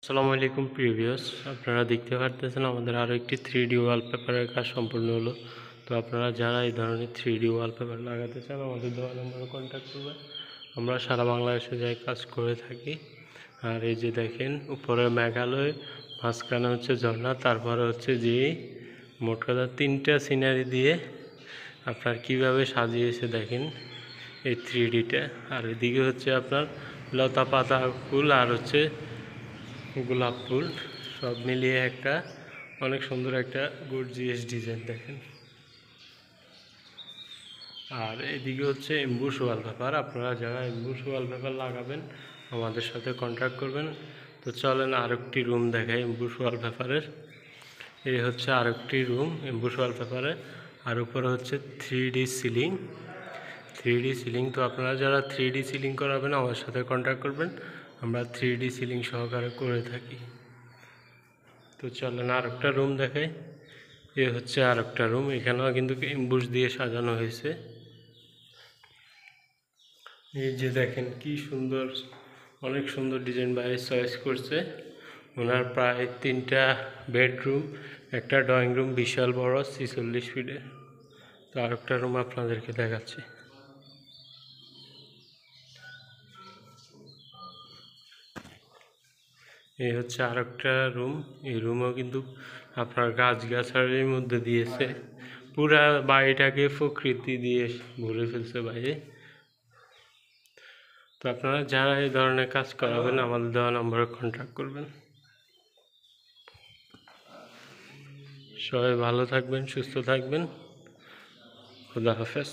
আসসালামু আলাইকুম প্রিভিয়াস আপনারা দেখতে পারতেছেন আমাদের আরও একটি 3D ওয়ালপেপারের কাজ সম্পূর্ণ হলো। তো আপনারা যারা এই ধরনের 3D ওয়ালপেপার লাগাতে চান আমাদের দেওয়া নম্বরে কন্ট্যাক্ট করবেন। আমরা সারা বাংলাদেশে যাই কাজ করে থাকি। আর এই যে দেখেন উপরে মেঘালয়, মাঝখানে হচ্ছে ঝর্ণা, তারপরে হচ্ছে যে মোট কথা 3টা সিনারি দিয়ে আপনার কিভাবে সাজিয়েছে দেখেন এই 3Dটা। আর এদিকে হচ্ছে আপনার লতা পাতা ফুল আর হচ্ছে গোলাপ ফুল সব মিলিয়ে একটা অনেক সুন্দর একটা গর্জিয়াস ডিজাইন দেখেন। আর এদিকে হচ্ছে এমবুশ ওয়ালপেপার। আপনারা যারা এমবুশ ওয়ালপেপার লাগাবেন আমাদের সাথে কন্ট্যাক্ট করবেন। তো চলেন আরেকটি রুম দেখাই এমবুশ ওয়ালপেপারের। এই হচ্ছে আরেকটি রুম এমবুশ ওয়ালপেপারের। আর উপরে হচ্ছে 3D সিলিং। 3D ceiling. তো আপনারা যারা 3D সিলিং করাবেন আমার সাথে কন্ট্যাক্ট করবেন। আমরা 3D সিলিং সহকারে করে থাকি। তো চলেন আর একটা রুম দেখাই। এ হচ্ছে আর একটা রুম, এখানেও কিন্তু এমবুশ দিয়ে সাজানো হয়েছে। এই যে দেখেন কি সুন্দর, অনেক সুন্দর ডিজাইন বাইরে চয়েস করছে। ওনার প্রায় 3টা বেডরুম, একটা ড্রয়িং রুম বিশাল বড় 46 ফিটের। তো আর একটা রুম আপনাদেরকে দেখাচ্ছি। এই হচ্ছে আর একটা রুম। এই রুমও কিন্তু আপনার গাছগাছালির মধ্যে দিয়েছে, পুরা বাড়িটাকে প্রকৃতি দিয়ে ভরে ফেলছে বাইরে। তো আপনারা যারা এই ধরনের কাজ করাবেন আমাদের দেওয়া নম্বরে কন্ট্যাক্ট করবেন। সবাই ভালো থাকবেন, সুস্থ থাকবেন। খুদা হাফেজ।